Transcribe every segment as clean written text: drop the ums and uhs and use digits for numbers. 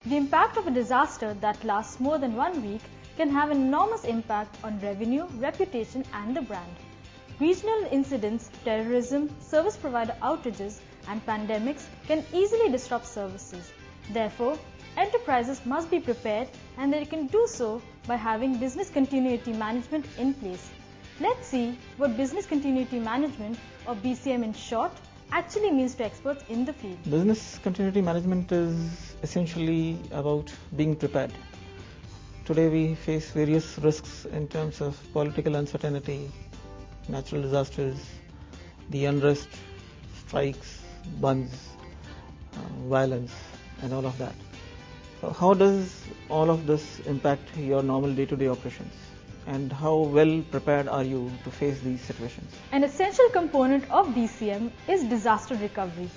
The impact of a disaster that lasts more than 1 week can have an enormous impact on revenue, reputation and the brand. Regional incidents, terrorism, service provider outages and pandemics can easily disrupt services. Therefore, enterprises must be prepared, and they can do so by having business continuity management in place. Let's see what business continuity management, or BCM in short, actually means to experts in the field. Business continuity management is essentially about being prepared. Today we face various risks in terms of political uncertainty, natural disasters, the unrest, strikes, bunds, violence and all of that. So how does all of this impact your normal day-to-day operations? And how well prepared are you to face these situations? An essential component of BCM is disaster recovery.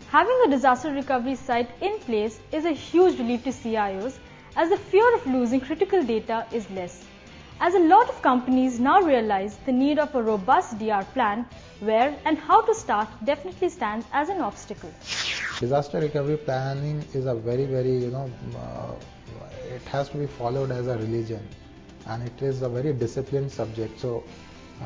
Having a disaster recovery site in place is a huge relief to CIOs, as the fear of losing critical data is less. As a lot of companies now realize the need of a robust DR plan, where and how to start definitely stands as an obstacle. Disaster recovery planning is a very, it has to be followed as a religion, and it is a very disciplined subject. So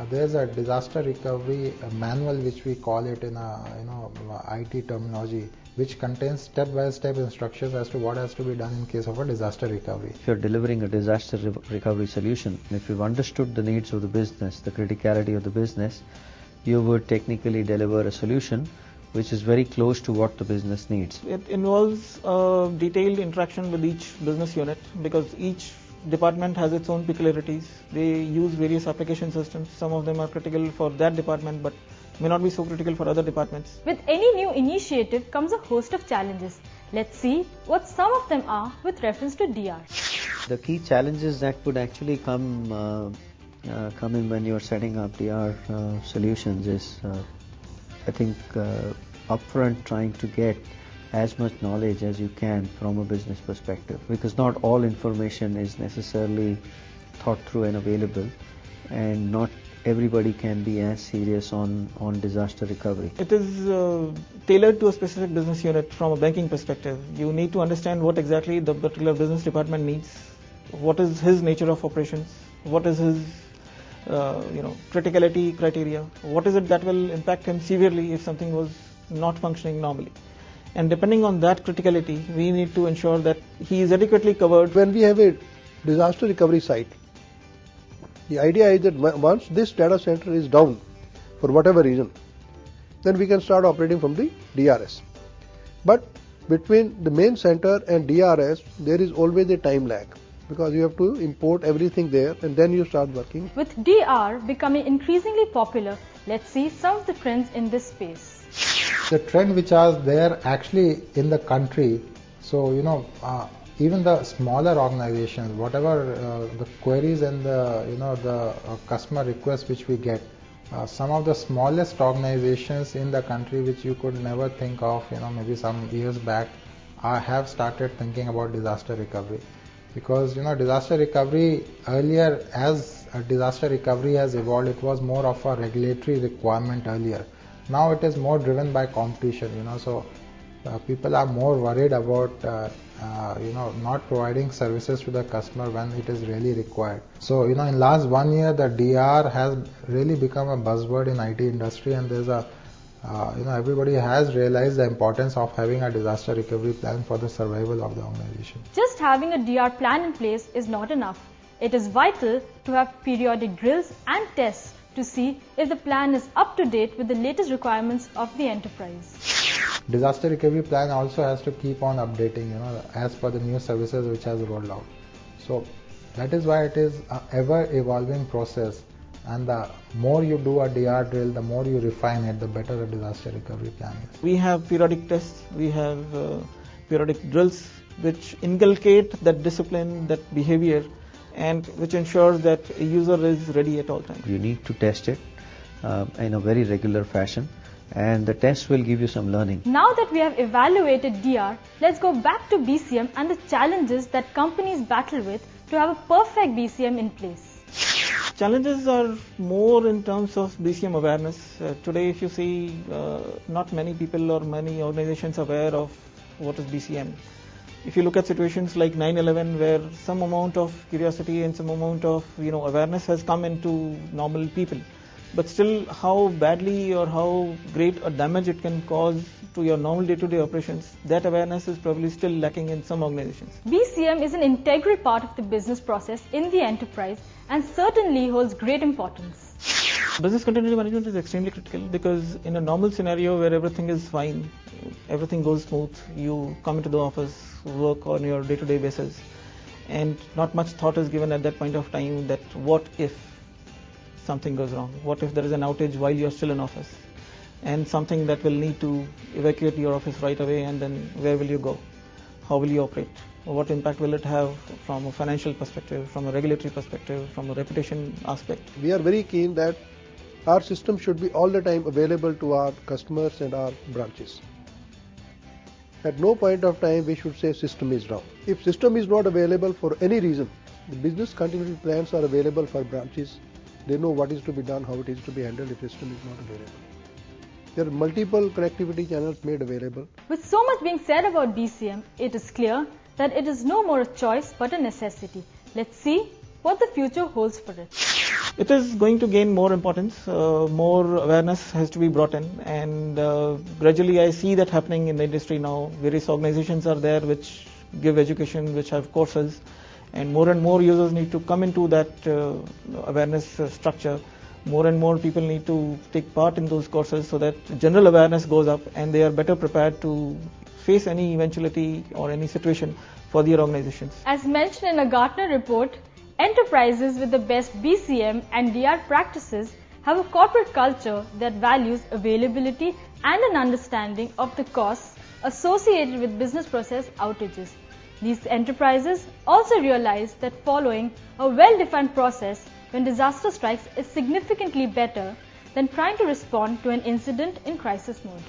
there's a disaster recovery manual, which we call it in IT terminology, which contains step-by-step instructions as to what has to be done in case of a disaster recovery. If you're delivering a disaster recovery solution, if you've understood the needs of the business, the criticality of the business, you would technically deliver a solution which is very close to what the business needs. It involves a detailed interaction with each business unit, because each department has its own peculiarities. They use various application systems. Some of them are critical for that department but may not be so critical for other departments. With any new initiative comes a host of challenges. Let's see what some of them are with reference to DR. The key challenges that would actually come in when you're setting up DR solutions is, I think, upfront trying to get as much knowledge as you can from a business perspective, because not all information is necessarily thought through and available, and not everybody can be as serious on disaster recovery. It is tailored to a specific business unit. From a banking perspective, you need to understand what exactly the particular business department needs, what is his nature of operations, what is his criticality criteria, what is it that will impact him severely if something was not functioning normally. And depending on that criticality, we need to ensure that he is adequately covered. When we have a disaster recovery site, the idea is that once this data center is down for whatever reason, then we can start operating from the DRS. But between the main center and DRS, there is always a time lag, because you have to import everything there and then you start working. With DR becoming increasingly popular, let's see some of the trends in this space. The trend which are there actually in the country, so even the smaller organizations, whatever the queries and the customer requests which we get, some of the smallest organizations in the country which you could never think of, maybe some years back, have started thinking about disaster recovery. Because disaster recovery earlier, as disaster recovery has evolved, it was more of a regulatory requirement earlier. Now it is more driven by competition, so people are more worried about not providing services to the customer when it is really required. So in last 1 year, the DR has really become a buzzword in IT industry, and there's a everybody has realized the importance of having a disaster recovery plan for the survival of the organization. Just having a DR plan in place is not enough. It is vital to have periodic drills and tests to see if the plan is up to date with the latest requirements of the enterprise. Disaster recovery plan also has to keep on updating, as per the new services which has rolled out. So that is why it is an ever evolving process, and the more you do a DR drill, the more you refine it, the better a disaster recovery plan is. We have periodic tests, we have periodic drills which inculcate that discipline, that behavior, and which ensures that a user is ready at all times. You need to test it in a very regular fashion, and the test will give you some learning. Now that we have evaluated DR, let's go back to BCM and the challenges that companies battle with to have a perfect BCM in place. Challenges are more in terms of BCM awareness. Today, if you see, not many people or many organizations are aware of what is BCM. If you look at situations like 9/11, where some amount of curiosity and some amount of awareness has come into normal people, but still how badly or how great a damage it can cause to your normal day-to-day operations, that awareness is probably still lacking in some organizations. BCM is an integral part of the business process in the enterprise and certainly holds great importance. Business continuity management is extremely critical because in a normal scenario where everything is fine, everything goes smooth, you come into the office, work on your day-to-day basis, and not much thought is given at that point of time that what if something goes wrong, what if there is an outage while you are still in office, and something that will need to evacuate your office right away, and then where will you go, how will you operate, what impact will it have from a financial perspective, from a regulatory perspective, from a reputation aspect. We are very keen that our system should be all the time available to our customers and our branches. At no point of time we should say system is down. If system is not available for any reason, the business continuity plans are available for branches. They know what is to be done, how it is to be handled if system is not available. There are multiple connectivity channels made available. With so much being said about BCM, it is clear that it is no more a choice but a necessity. Let's see what the future holds for it. It is going to gain more importance, more awareness has to be brought in, and gradually I see that happening in the industry now. Various organizations are there which give education, which have courses, and more users need to come into that awareness structure. More and more people need to take part in those courses so that general awareness goes up and they are better prepared to face any eventuality or any situation for their organizations. As mentioned in a Gartner report, enterprises with the best BCM and DR practices have a corporate culture that values availability and an understanding of the costs associated with business process outages. These enterprises also realize that following a well-defined process when disaster strikes is significantly better than trying to respond to an incident in crisis mode.